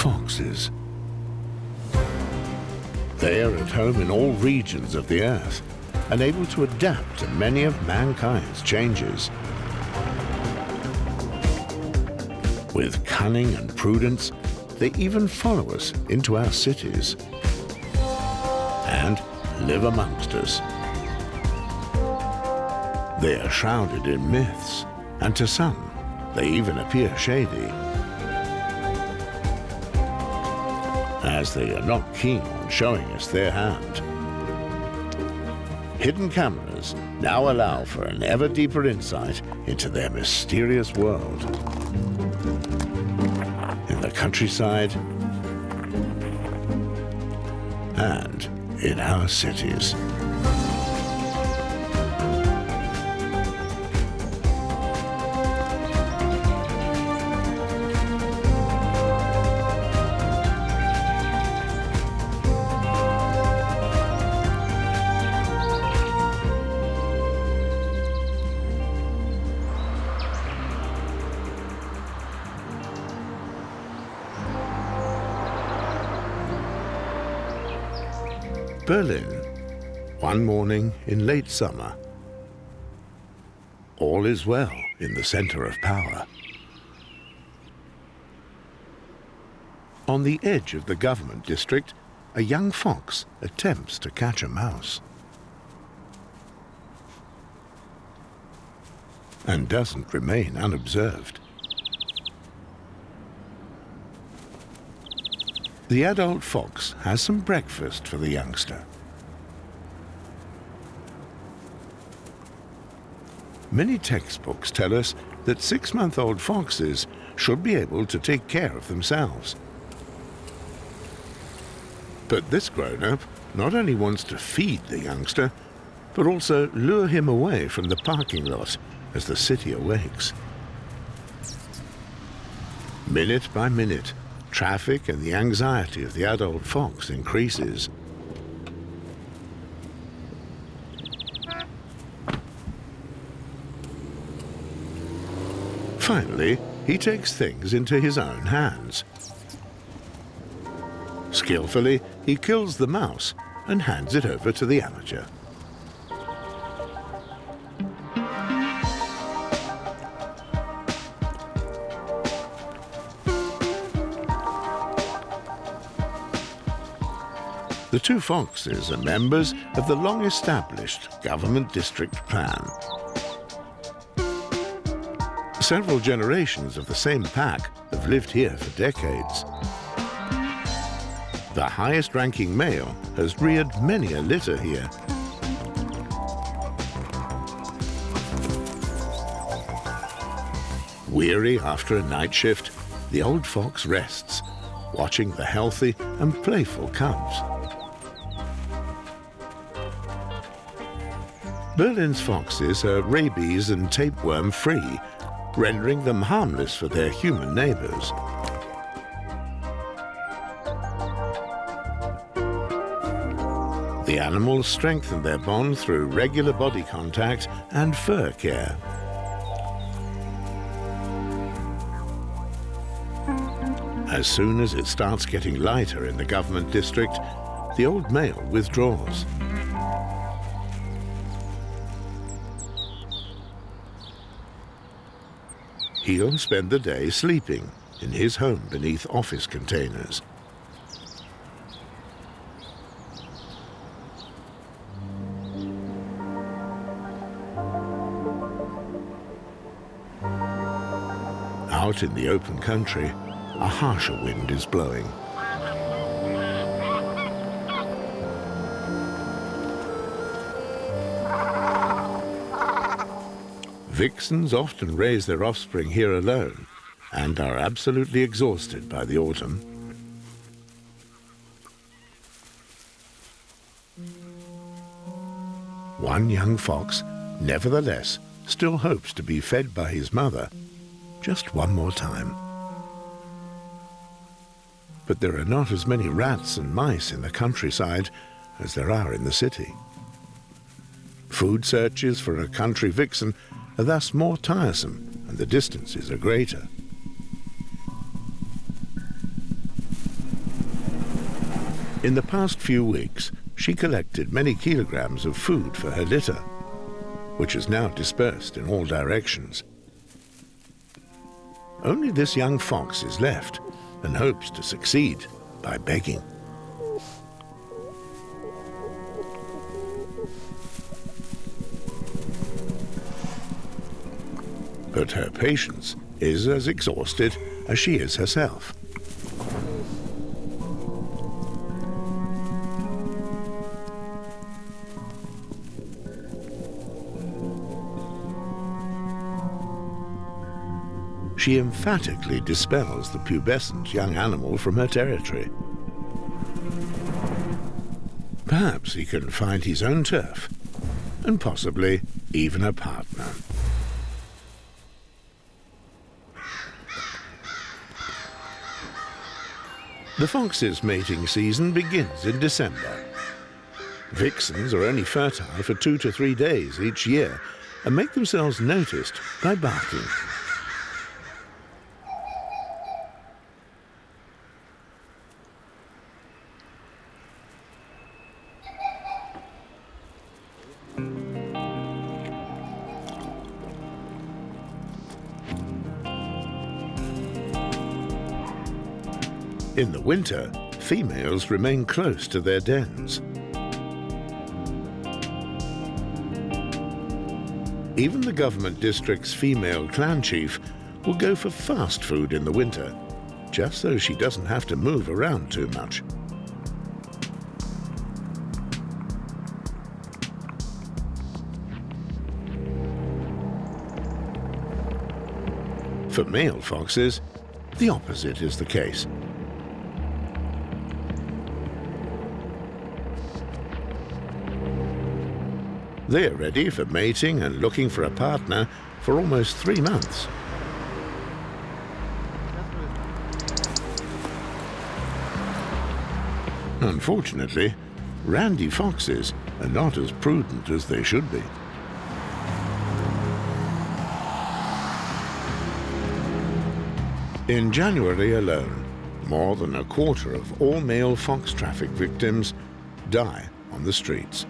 foxes. They are at home in all regions of the earth and able to adapt to many of mankind's changes. With cunning and prudence, they even follow us into our cities and live amongst us. They are shrouded in myths, and to some, they even appear shady, as they are not keen on showing us their hand. Hidden cameras now allow for an ever deeper insight into their mysterious world. In the countryside and in our cities. Berlin, one morning in late summer. All is well in the center of power. On the edge of the government district, a young fox attempts to catch a mouse. And doesn't remain unobserved. The adult fox has some breakfast for the youngster. Many textbooks tell us that 6-month-old foxes should be able to take care of themselves. But this grown-up not only wants to feed the youngster, but also lure him away from the parking lot as the city awakes. Minute by minute, traffic and the anxiety of the adult fox increases. Finally, he takes things into his own hands. Skillfully, he kills the mouse and hands it over to the amateur. The two foxes are members of the long-established government district plan. Several generations of the same pack have lived here for decades. The highest-ranking male has reared many a litter here. Weary after a night shift, the old fox rests, watching the healthy and playful cubs. Berlin's foxes are rabies and tapeworm free, rendering them harmless for their human neighbors. The animals strengthen their bond through regular body contact and fur care. As soon as it starts getting lighter in the government district, the old male withdraws. He'll spend the day sleeping in his home beneath office containers. Out in the open country, a harsher wind is blowing. Vixens often raise their offspring here alone and are absolutely exhausted by the autumn. One young fox, nevertheless, still hopes to be fed by his mother just one more time. But there are not as many rats and mice in the countryside as there are in the city. Food searches for a country vixen are thus more tiresome and the distances are greater. In the past few weeks, she collected many kilograms of food for her litter, which is now dispersed in all directions. Only this young fox is left and hopes to succeed by begging. But her patience is as exhausted as she is herself. She emphatically dispels the pubescent young animal from her territory. Perhaps he can find his own turf, and possibly even a partner. The fox's mating season begins in December. Vixens are only fertile for 2 to 3 days each year and make themselves noticed by barking. In the winter, females remain close to their dens. Even the government district's female clan chief will go for fast food in the winter, just so she doesn't have to move around too much. For male foxes, the opposite is the case. They are ready for mating and looking for a partner for almost 3 months. Unfortunately, randy foxes are not as prudent as they should be. In January alone, more than a quarter of all male fox traffic victims die on the streets.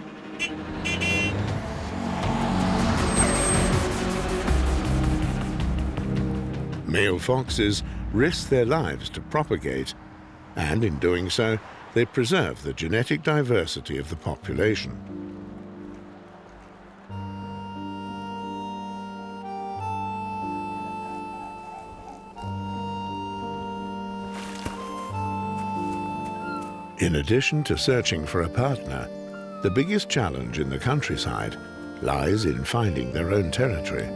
Male foxes risk their lives to propagate, and in doing so, they preserve the genetic diversity of the population. In addition to searching for a partner, the biggest challenge in the countryside lies in finding their own territory.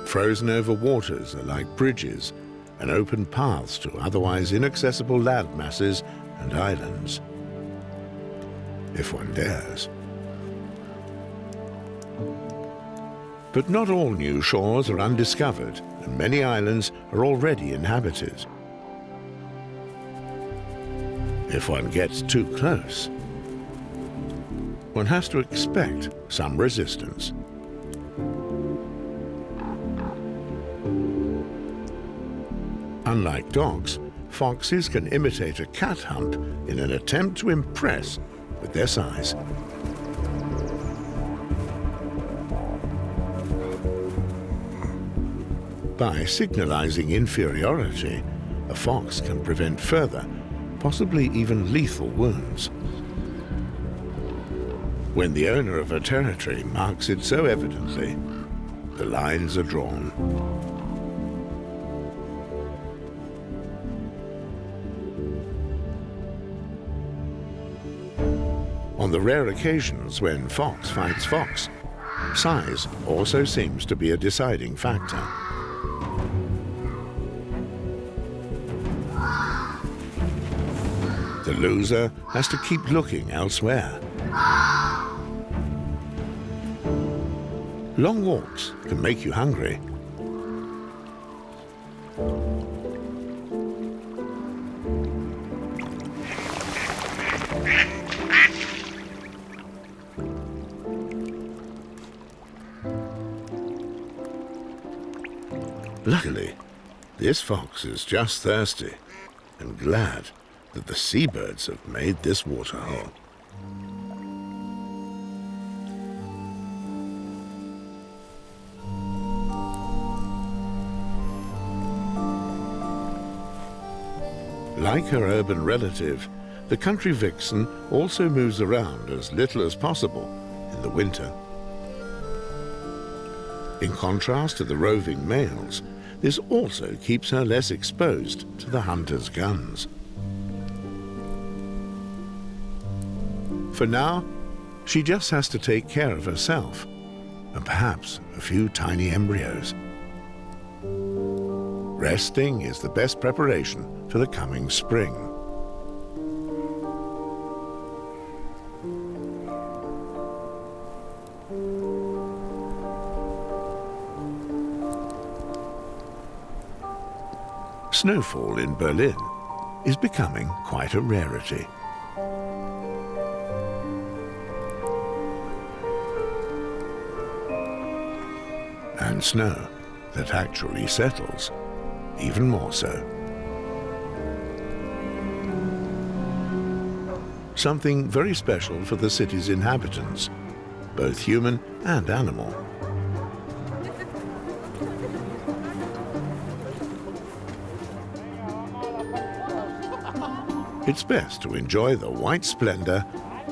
Frozen over waters are like bridges and open paths to otherwise inaccessible land masses and islands, if one dares. But not all new shores are undiscovered, and many islands are already inhabited. If one gets too close, one has to expect some resistance. Unlike dogs, foxes can imitate a cat hump in an attempt to impress with their size. By signalizing inferiority, a fox can prevent further, possibly even lethal wounds. When the owner of a territory marks it so evidently, the lines are drawn. On the rare occasions when fox fights fox, size also seems to be a deciding factor. The loser has to keep looking elsewhere. Long walks can make you hungry. Luckily, this fox is just thirsty and glad that the seabirds have made this waterhole. Like her urban relative, the country vixen also moves around as little as possible in the winter. In contrast to the roving males, this also keeps her less exposed to the hunters' guns. For now, she just has to take care of herself and perhaps a few tiny embryos. Resting is the best preparation for the coming spring. Snowfall in Berlin is becoming quite a rarity. And snow that actually settles, even more so. Something very special for the city's inhabitants, both human and animal. It's best to enjoy the white splendor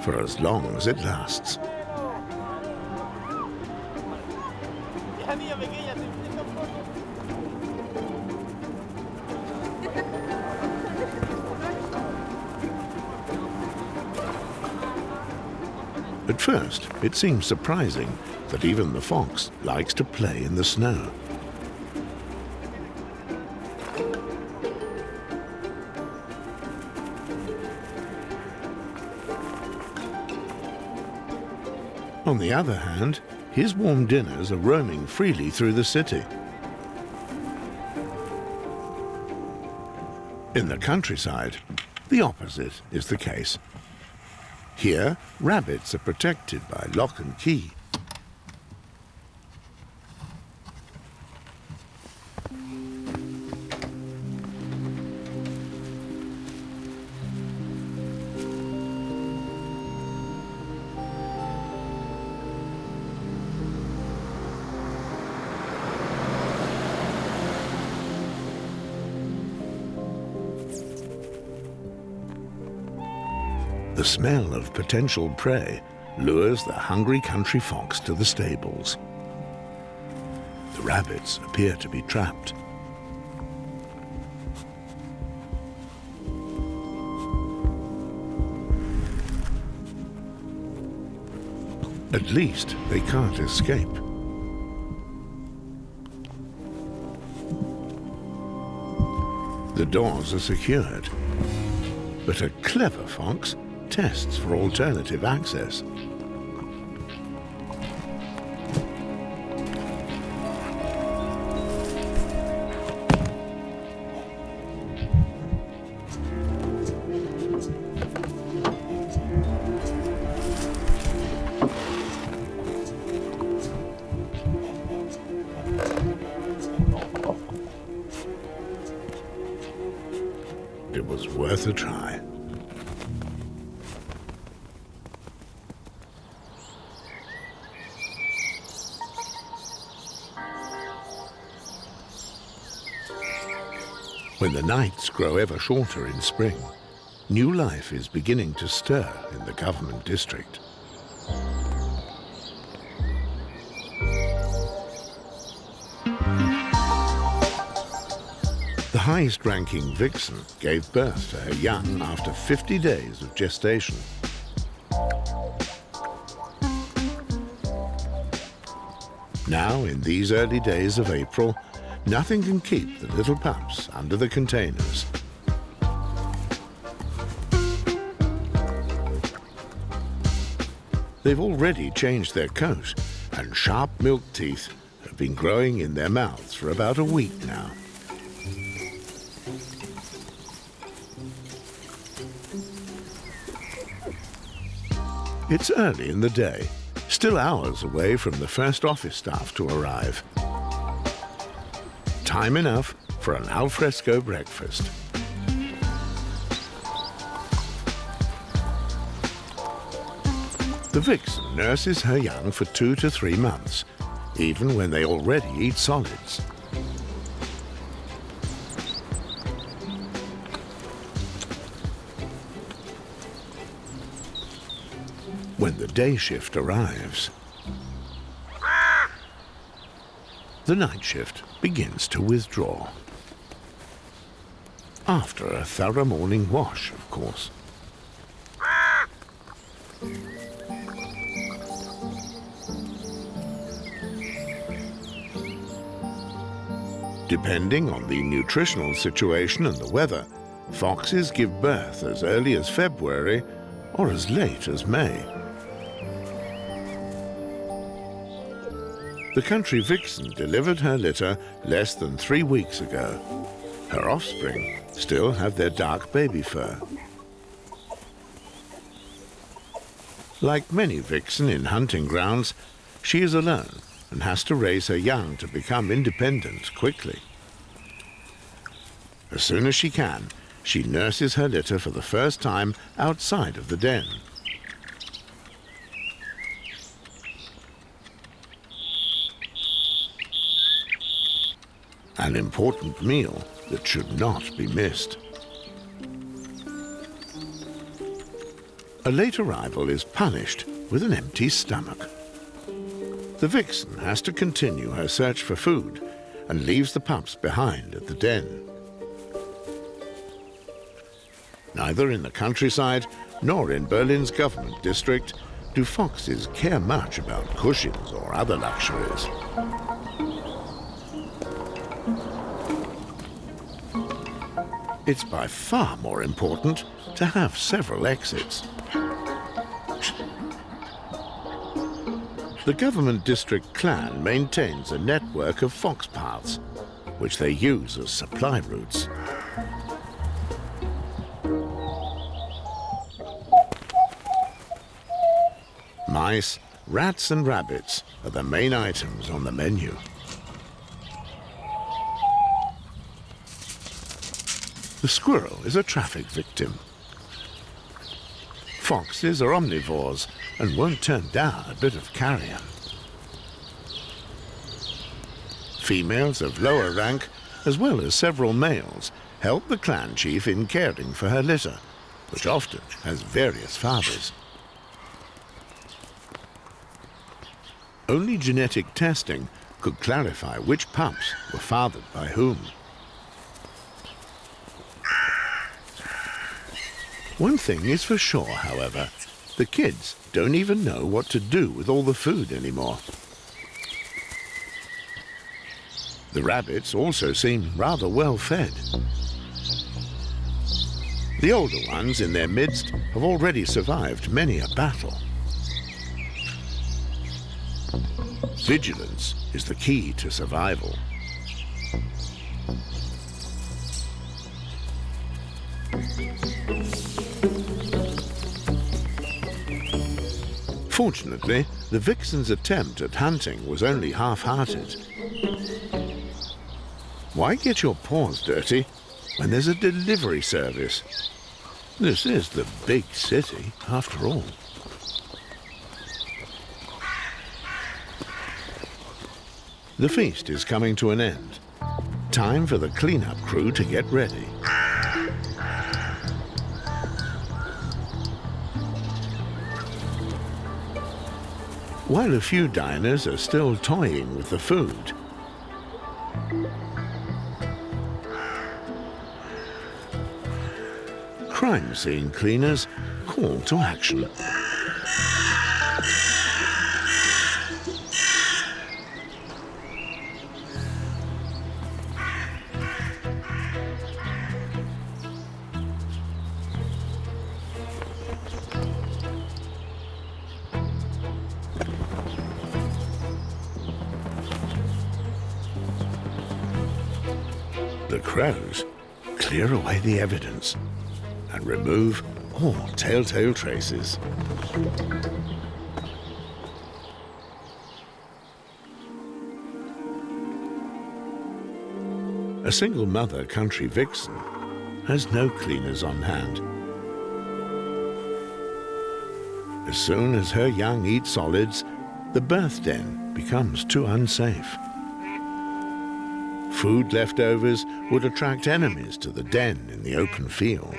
for as long as it lasts. At first, it seems surprising that even the fox likes to play in the snow. On the other hand, his warm dinners are roaming freely through the city. In the countryside, the opposite is the case. Here, rabbits are protected by lock and key. The smell of potential prey lures the hungry country fox to the stables. The rabbits appear to be trapped. At least they can't escape. The doors are secured, but a clever fox tests for alternative access. It was worth a try. When the nights grow ever shorter in spring, new life is beginning to stir in the government district. The highest-ranking vixen gave birth to her young after 50 days of gestation. Now, in these early days of April, nothing can keep the little pups under the containers. They've already changed their coat, and sharp milk teeth have been growing in their mouths for about a week now. It's early in the day, still hours away from the first office staff to arrive. Time enough for an alfresco breakfast. The vixen nurses her young for 2 to 3 months, even when they already eat solids. When the day shift arrives, the night shift begins to withdraw. After a thorough morning wash, of course. Depending on the nutritional situation and the weather, foxes give birth as early as February or as late as May. The country vixen delivered her litter less than 3 weeks ago. Her offspring still have their dark baby fur. Like many vixen in hunting grounds, she is alone and has to raise her young to become independent quickly. As soon as she can, she nurses her litter for the first time outside of the den. An important meal that should not be missed. A late arrival is punished with an empty stomach. The vixen has to continue her search for food and leaves the pups behind at the den. Neither in the countryside nor in Berlin's government district do foxes care much about cushions or other luxuries. It's by far more important to have several exits. The government district clan maintains a network of fox paths, which they use as supply routes. Mice, rats and rabbits are the main items on the menu. The squirrel is a traffic victim. Foxes are omnivores and won't turn down a bit of carrion. Females of lower rank, as well as several males, help the clan chief in caring for her litter, which often has various fathers. Only genetic testing could clarify which pups were fathered by whom. One thing is for sure, however, the kids don't even know what to do with all the food anymore. The rabbits also seem rather well fed. The older ones in their midst have already survived many a battle. Vigilance is the key to survival. Fortunately, the vixen's attempt at hunting was only half-hearted. Why get your paws dirty when there's a delivery service? This is the big city, after all. The feast is coming to an end. Time for the clean-up crew to get ready. While a few diners are still toying with the food, crime scene cleaners call to action. The crows clear away the evidence and remove all telltale traces. A single mother country vixen has no cleaners on hand. As soon as her young eat solids, the birth den becomes too unsafe. Food leftovers would attract enemies to the den in the open field.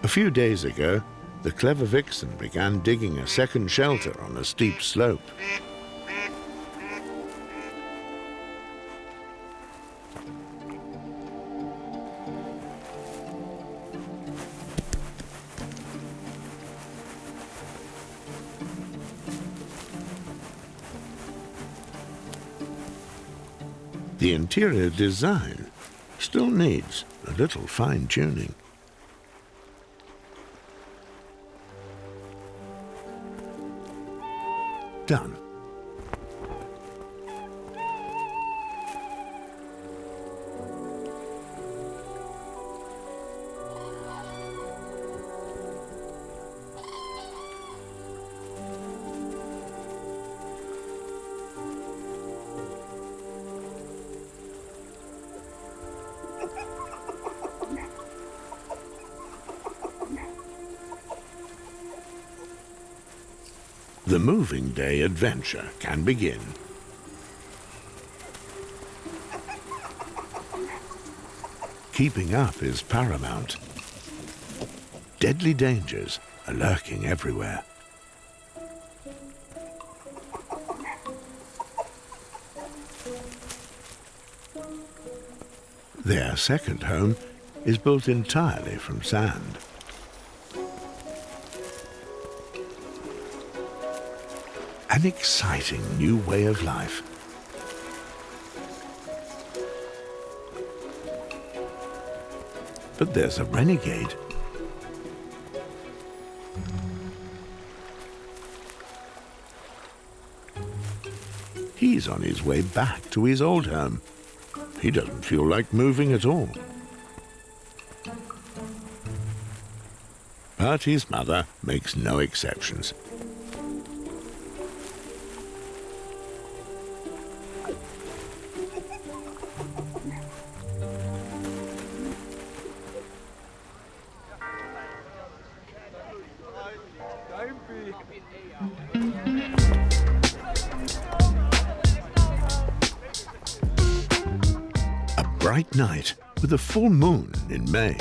A few days ago, the clever vixen began digging a second shelter on a steep slope. The interior design still needs a little fine-tuning. Done. The moving day adventure can begin. Keeping up is paramount. Deadly dangers are lurking everywhere. Their second home is built entirely from sand. An exciting new way of life. But there's a renegade. He's on his way back to his old home. He doesn't feel like moving at all. But his mother makes no exceptions. Bright night with a full moon in May.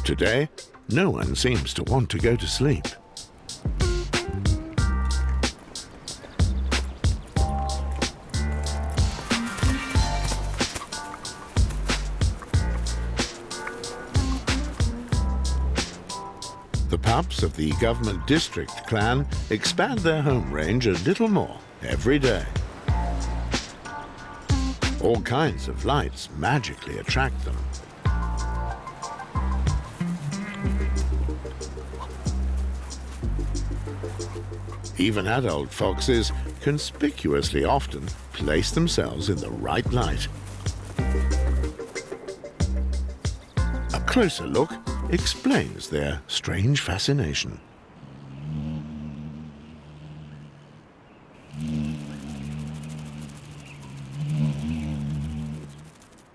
Today, no one seems to want to go to sleep. The pups of the Government District clan expand their home range a little more every day. All kinds of lights magically attract them. Even adult foxes conspicuously often place themselves in the right light. A closer look explains their strange fascination.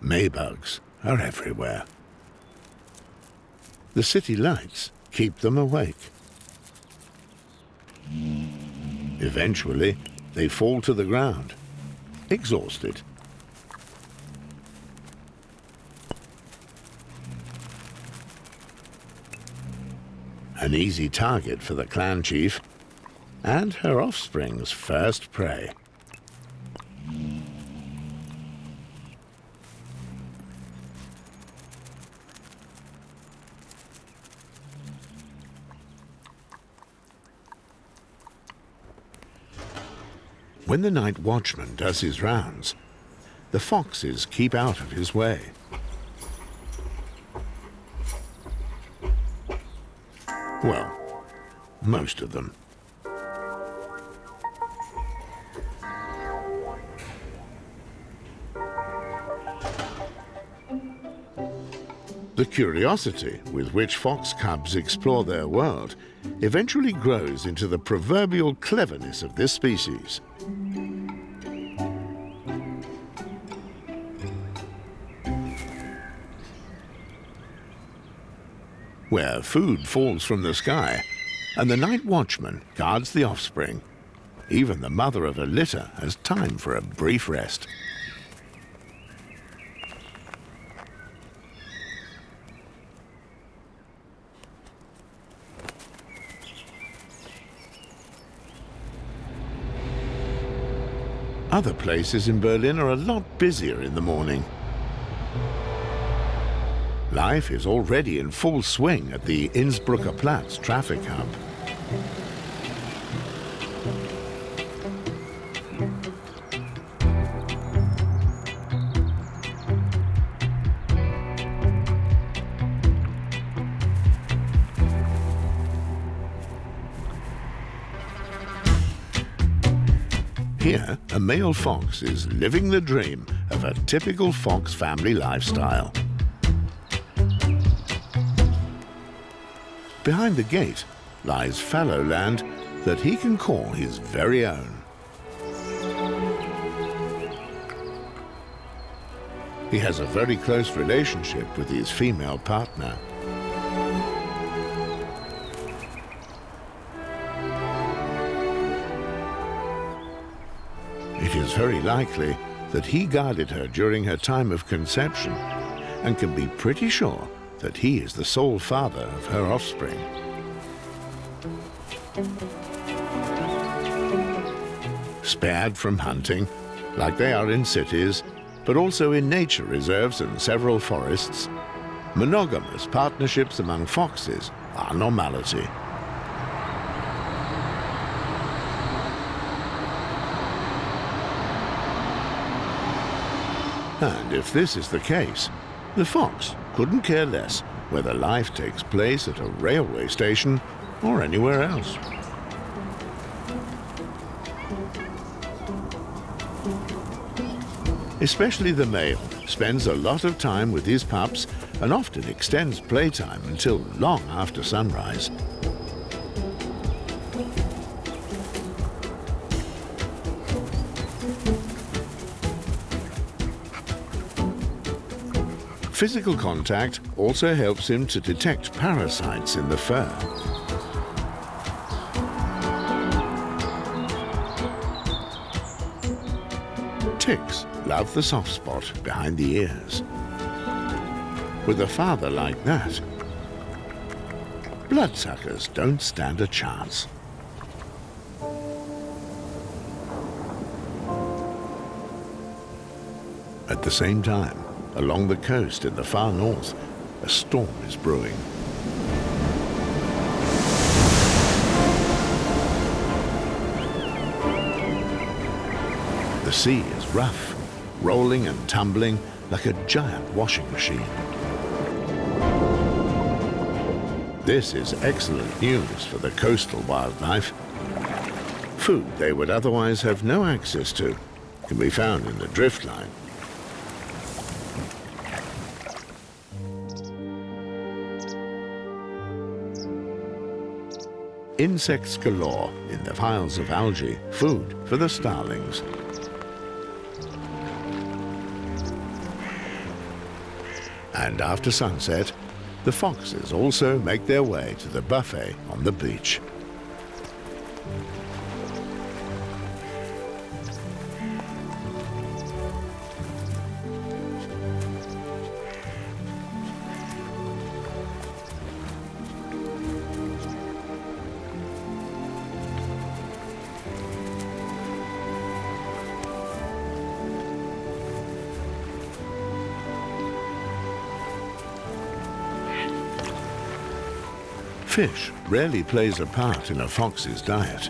Maybugs are everywhere. The city lights keep them awake. Eventually, they fall to the ground, exhausted. An easy target for the clan chief and her offspring's first prey. When the night watchman does his rounds, the foxes keep out of his way. Well, most of them. The curiosity with which fox cubs explore their world eventually grows into the proverbial cleverness of this species. where food falls from the sky, and the night watchman guards the offspring. Even the mother of a litter has time for a brief rest. Other places in Berlin are a lot busier in the morning. Life is already in full swing at the Innsbrucker Platz traffic hub. Here, a male fox is living the dream of a typical fox family lifestyle. Behind the gate lies fallow land that he can call his very own. He has a very close relationship with his female partner. It is very likely that he guarded her during her time of conception and can be pretty sure that he is the sole father of her offspring. Spared from hunting, like they are in cities, but also in nature reserves and several forests, monogamous partnerships among foxes are normality. And if this is the case, the fox couldn't care less whether life takes place at a railway station or anywhere else. Especially the male spends a lot of time with his pups and often extends playtime until long after sunrise. Physical contact also helps him to detect parasites in the fur. Ticks love the soft spot behind the ears. With a father like that, bloodsuckers don't stand a chance. At the same time, along the coast in the far north, a storm is brewing. The sea is rough, rolling and tumbling like a giant washing machine. This is excellent news for the coastal wildlife. Food they would otherwise have no access to can be found in the drift line. Insects galore in the piles of algae, food for the starlings. And after sunset, the foxes also make their way to the buffet on the beach. Fish rarely plays a part in a fox's diet.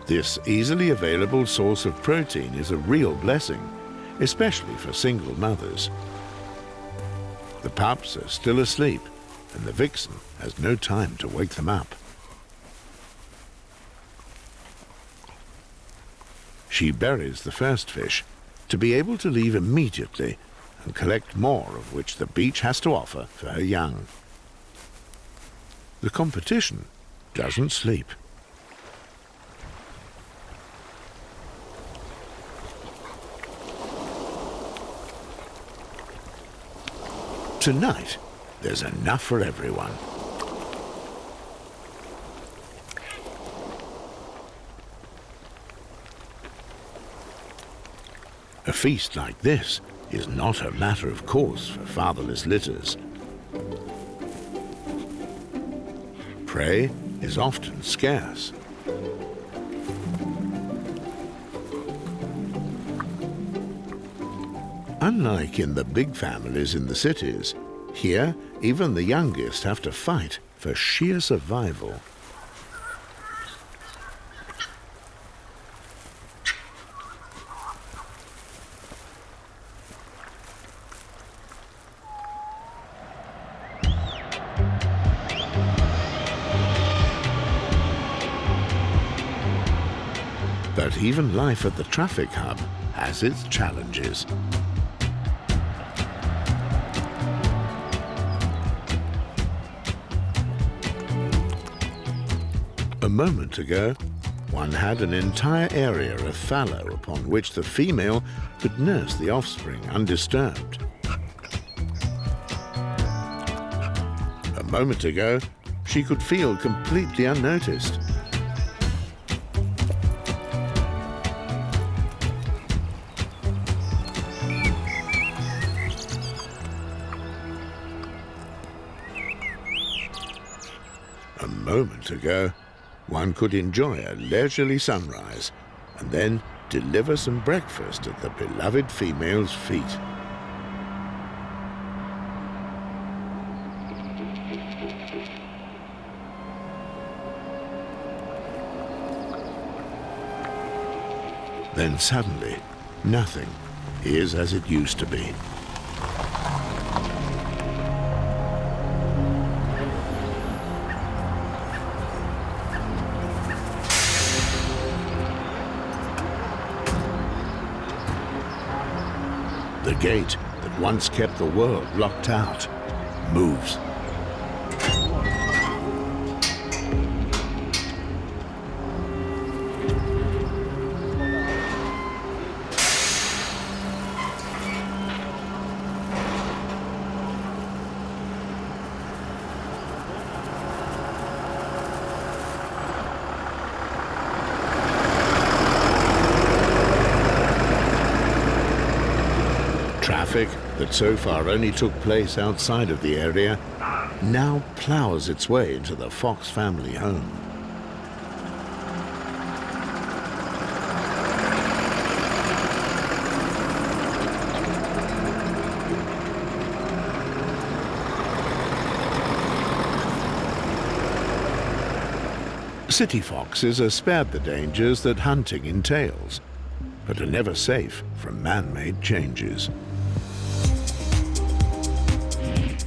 This easily available source of protein is a real blessing, especially for single mothers. The pups are still asleep, and the vixen has no time to wake them up. She buries the first fish to be able to leave immediately and collect more of which the beach has to offer for her young. The competition doesn't sleep. Tonight, there's enough for everyone. A feast like this is not a matter of course for fatherless litters. Prey is often scarce. Unlike in the big families in the cities, here even the youngest have to fight for sheer survival. But even life at the traffic hub has its challenges. A moment ago, one had an entire area of fallow upon which the female could nurse the offspring undisturbed. A moment ago, she could feel completely unnoticed. A moment ago, one could enjoy a leisurely sunrise and then deliver some breakfast at the beloved female's feet. Then suddenly, nothing is as it used to be. The gate that once kept the world locked out moves. Traffic that so far only took place outside of the area now plows its way into the Fox family home. City foxes are spared the dangers that hunting entails, but are never safe from man-made changes.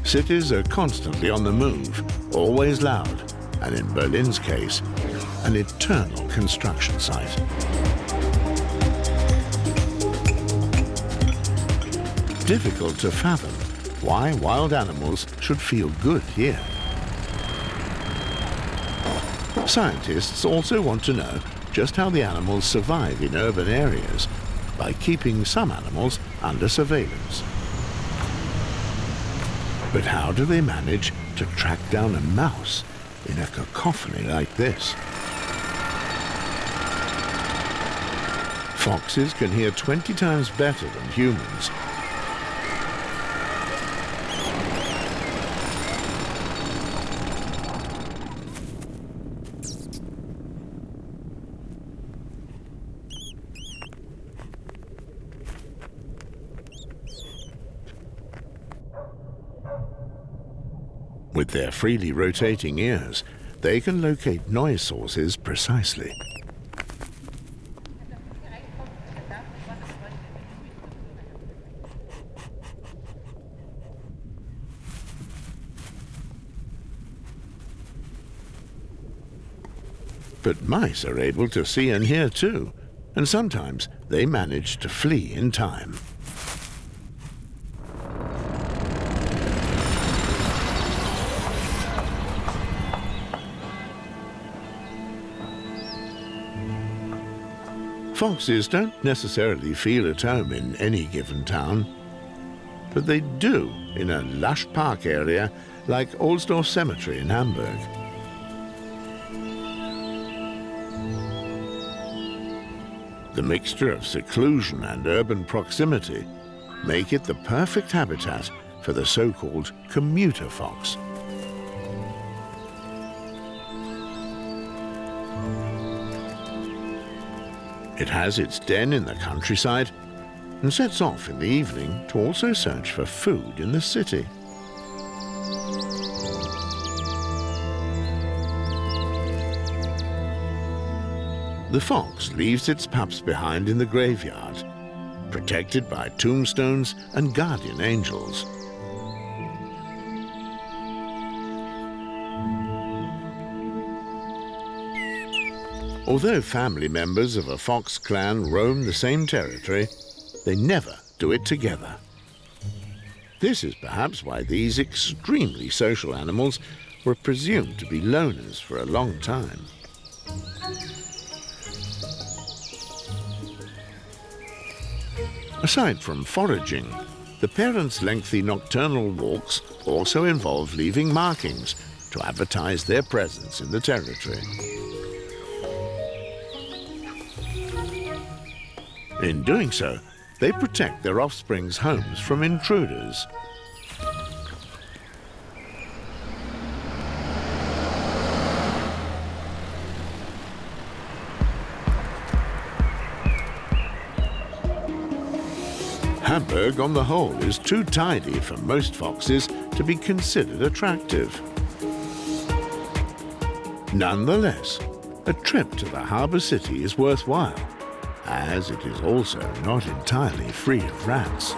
Cities are constantly on the move, always loud, and in Berlin's case, an eternal construction site. Difficult to fathom why wild animals should feel good here. Scientists also want to know just how the animals survive in urban areas by keeping some animals under surveillance. But how do they manage to track down a mouse in a cacophony like this? Foxes can hear 20 times better than humans. With their freely rotating ears, they can locate noise sources precisely. But mice are able to see and hear too, and sometimes they manage to flee in time. Foxes don't necessarily feel at home in any given town. but they do in a lush park area like Ohlsdorf Cemetery in Hamburg. The mixture of seclusion and urban proximity make it the perfect habitat for the so-called commuter fox. It has its den in the countryside and sets off in the evening to also search for food in the city. The fox leaves its pups behind in the graveyard, protected by tombstones and guardian angels. Although family members of a fox clan roam the same territory, they never do it together. This is perhaps why these extremely social animals were presumed to be loners for a long time. Aside from foraging, the parents' lengthy nocturnal walks also involve leaving markings to advertise their presence in the territory. In doing so, they protect their offspring's homes from intruders. Hamburg, on the whole, is too tidy for most foxes to be considered attractive. Nonetheless, a trip to the harbour city is worthwhile, as it is also not entirely free of rats.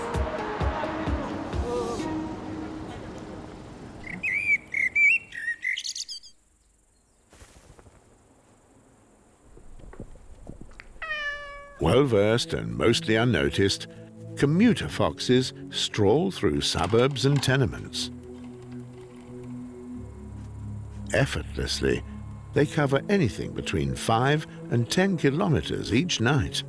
Well-versed and mostly unnoticed, commuter foxes stroll through suburbs and tenements. Effortlessly, they cover anything between 5 and 10 kilometers each night.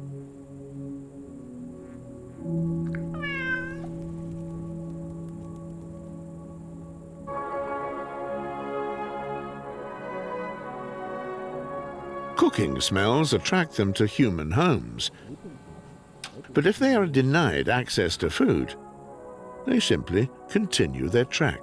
Cooking smells attract them to human homes, but if they are denied access to food, they simply continue their trek.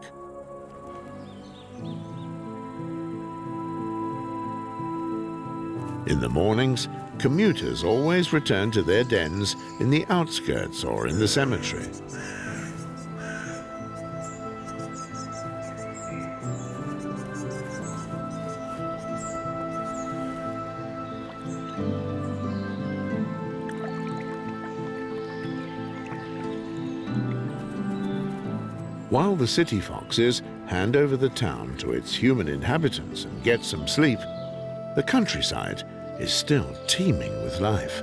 In the mornings, commuters always return to their dens in the outskirts or in the cemetery. While the city foxes hand over the town to its human inhabitants and get some sleep, the countryside is still teeming with life.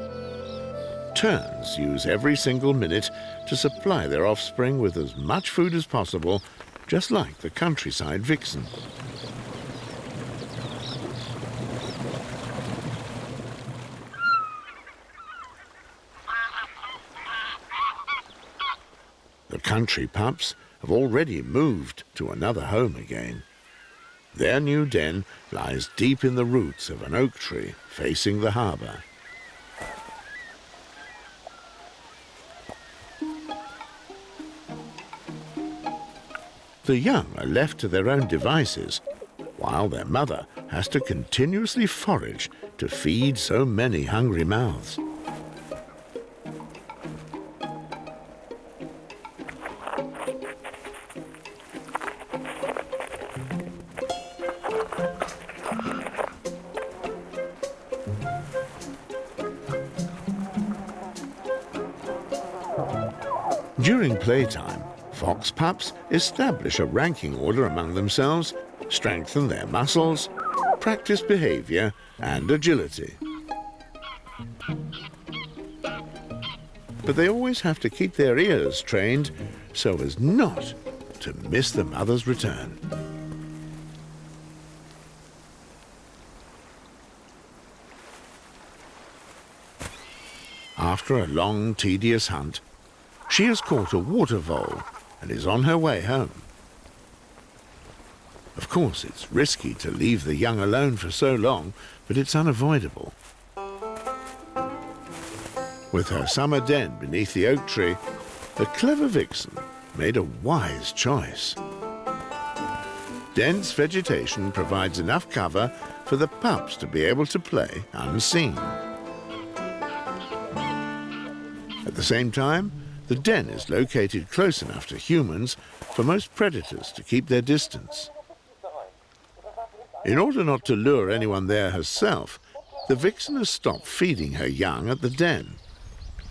Terns use every single minute to supply their offspring with as much food as possible, just like the countryside vixen. The country pups have already moved to another home again. Their new den lies deep in the roots of an oak tree facing the harbour. The young are left to their own devices, while their mother has to continuously forage to feed so many hungry mouths. During playtime, fox pups establish a ranking order among themselves, strengthen their muscles, practice behavior and agility. But they always have to keep their ears trained so as not to miss the mother's return. After a long, tedious hunt, She has caught a water vole and is on her way home. Of course, it's risky to leave the young alone for so long, but it's unavoidable. With her summer den beneath the oak tree, the clever vixen made a wise choice. Dense vegetation provides enough cover for the pups to be able to play unseen. At the same time, the den is located close enough to humans for most predators to keep their distance. In order not to lure anyone there herself, the vixen has stopped feeding her young at the den.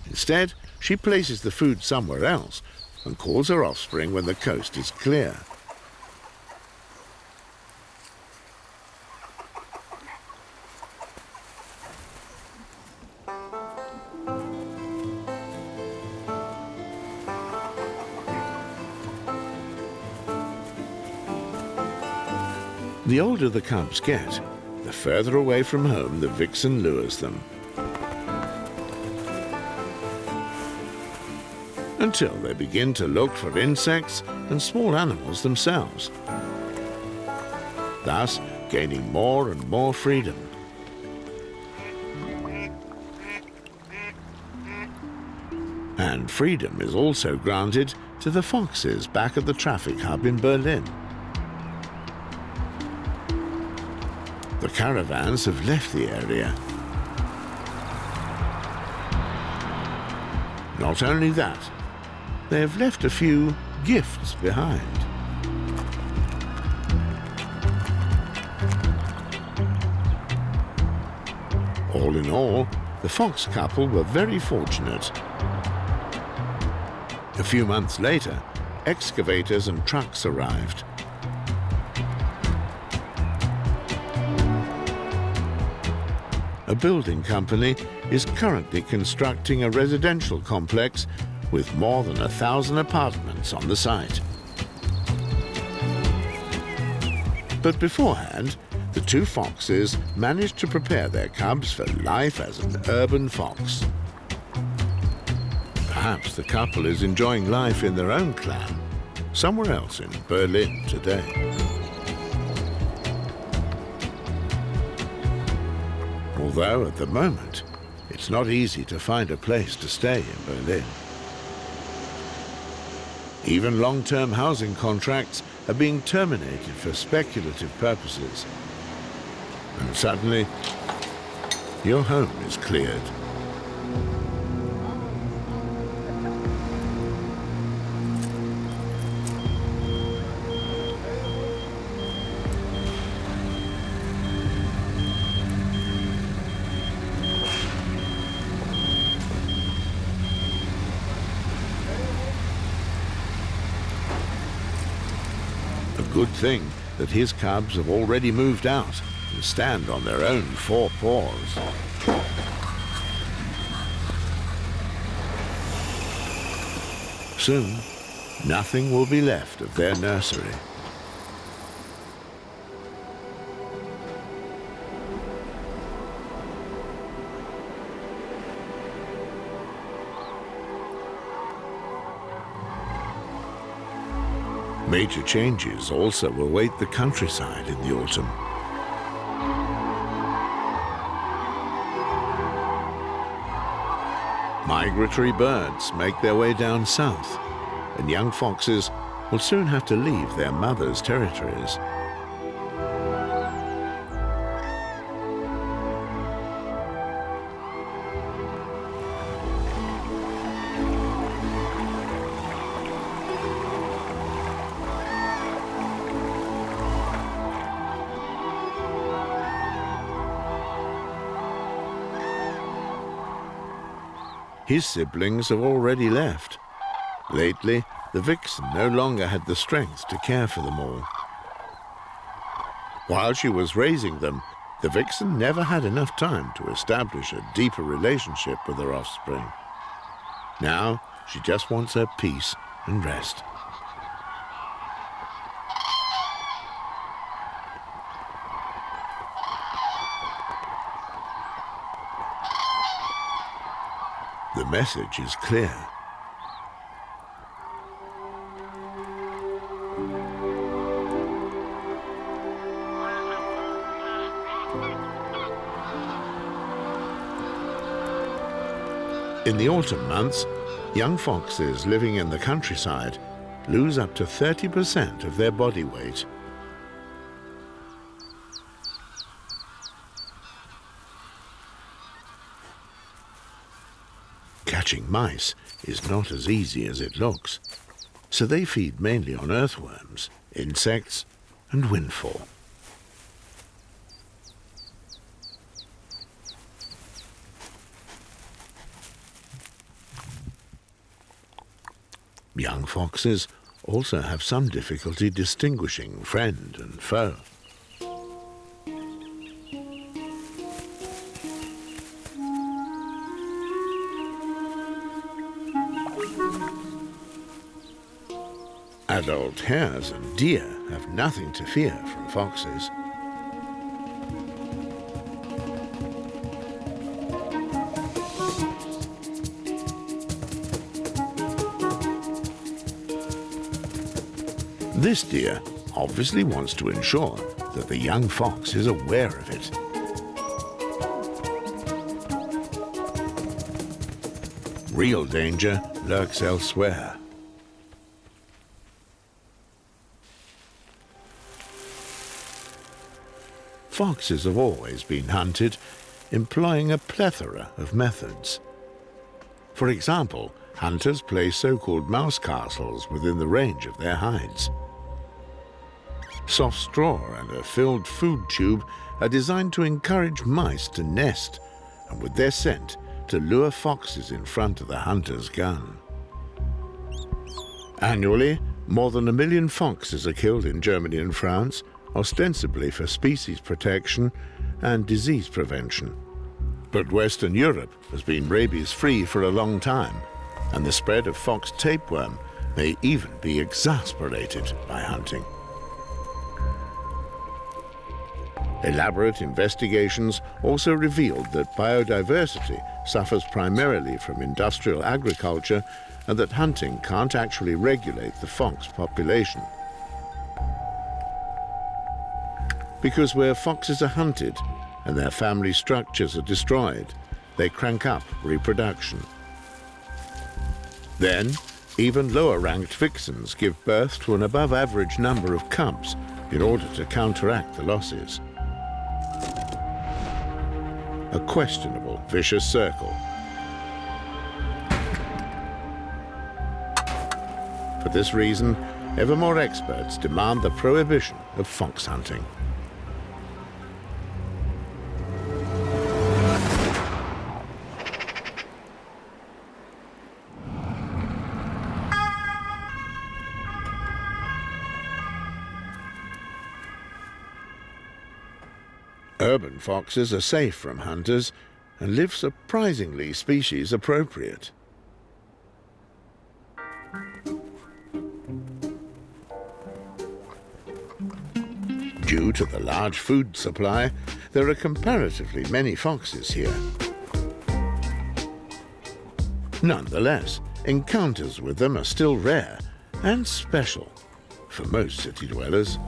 Instead, she places the food somewhere else and calls her offspring when the coast is clear. The older the cubs get, the further away from home the vixen lures them, until they begin to look for insects and small animals themselves, thus gaining more and more freedom. And freedom is also granted to the foxes back at the traffic hub in Berlin. The caravans have left the area. Not only that, they have left a few gifts behind. All in all, the fox couple were very fortunate. A few months later, excavators and trucks arrived. A building company is currently constructing a residential complex with more than 1,000 apartments on the site. But beforehand, the two foxes managed to prepare their cubs for life as an urban fox. Perhaps the couple is enjoying life in their own clan, somewhere else in Berlin today. Although at the moment, it's not easy to find a place to stay in Berlin. Even long-term housing contracts are being terminated for speculative purposes. And suddenly, your home is cleared. Good thing that his cubs have already moved out and stand on their own four paws. Soon, nothing will be left of their nursery. Major changes also await the countryside in the autumn. Migratory birds make their way down south, and young foxes will soon have to leave their mother's territories. His siblings have already left. Lately, the vixen no longer had the strength to care for them all. While she was raising them, the vixen never had enough time to establish a deeper relationship with her offspring. Now, she just wants her peace and rest. The message is clear. In the autumn months, young foxes living in the countryside lose up to 30% of their body weight. Catching mice is not as easy as it looks, so they feed mainly on earthworms, insects, and windfall. Young foxes also have some difficulty distinguishing friend and foe. Adult hares and deer have nothing to fear from foxes. This deer obviously wants to ensure that the young fox is aware of it. Real danger lurks elsewhere. Foxes have always been hunted, employing a plethora of methods. For example, hunters place so-called mouse castles within the range of their hides. Soft straw and a filled food tube are designed to encourage mice to nest, and with their scent, to lure foxes in front of the hunter's gun. Annually, more than 1 million foxes are killed in Germany and France, ostensibly for species protection and disease prevention. But Western Europe has been rabies-free for a long time, and the spread of fox tapeworm may even be exasperated by hunting. Elaborate investigations also revealed that biodiversity suffers primarily from industrial agriculture and that hunting can't actually regulate the fox population. Because where foxes are hunted and their family structures are destroyed, they crank up reproduction. Then, even lower-ranked vixens give birth to an above-average number of cubs in order to counteract the losses. A questionable vicious circle. For this reason, ever more experts demand the prohibition of fox hunting. Urban foxes are safe from hunters and live surprisingly species appropriate. Due to the large food supply, there are comparatively many foxes here. Nonetheless, encounters with them are still rare and special for most city dwellers.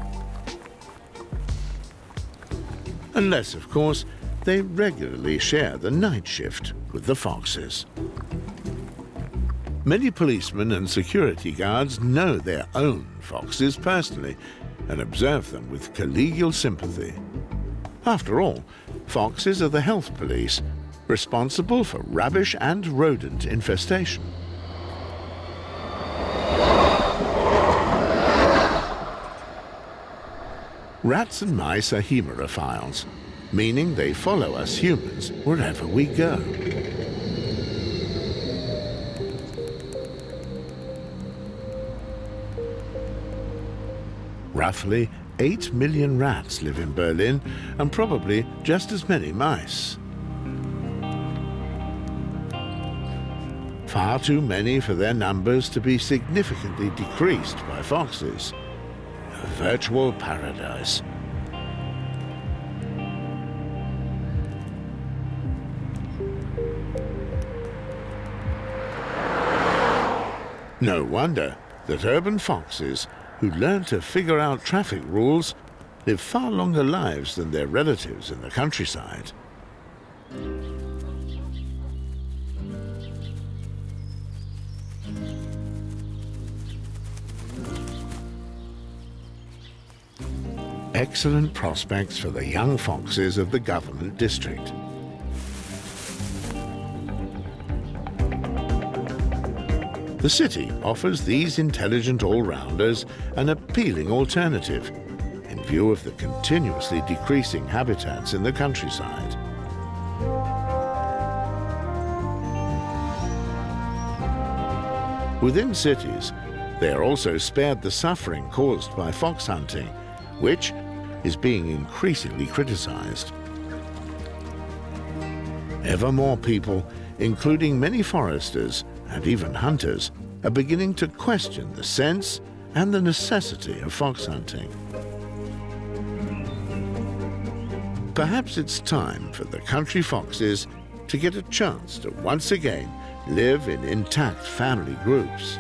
Unless, of course, they regularly share the night shift with the foxes. Many policemen and security guards know their own foxes personally and observe them with collegial sympathy. After all, foxes are the health police, responsible for rubbish and rodent infestation. Rats and mice are hemerophiles, meaning they follow us humans wherever we go. Roughly 8 million rats live in Berlin, and probably just as many mice. Far too many for their numbers to be significantly decreased by foxes. A virtual paradise. No wonder that urban foxes, who learn to figure out traffic rules, live far longer lives than their relatives in the countryside. excellent prospects for the young foxes of the government district. The city offers these intelligent all-rounders an appealing alternative in view of the continuously decreasing habitats in the countryside. Within cities, they are also spared the suffering caused by fox hunting, which is being increasingly criticized. Ever more people, including many foresters and even hunters, are beginning to question the sense and the necessity of fox hunting. Perhaps it's time for the country foxes to get a chance to once again live in intact family groups.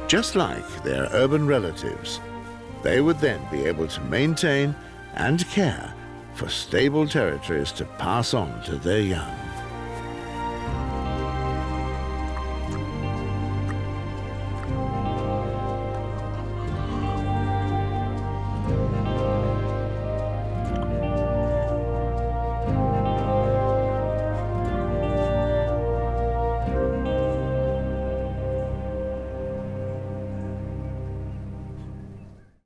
Just like their urban relatives, they would then be able to maintain and care for stable territories to pass on to their young.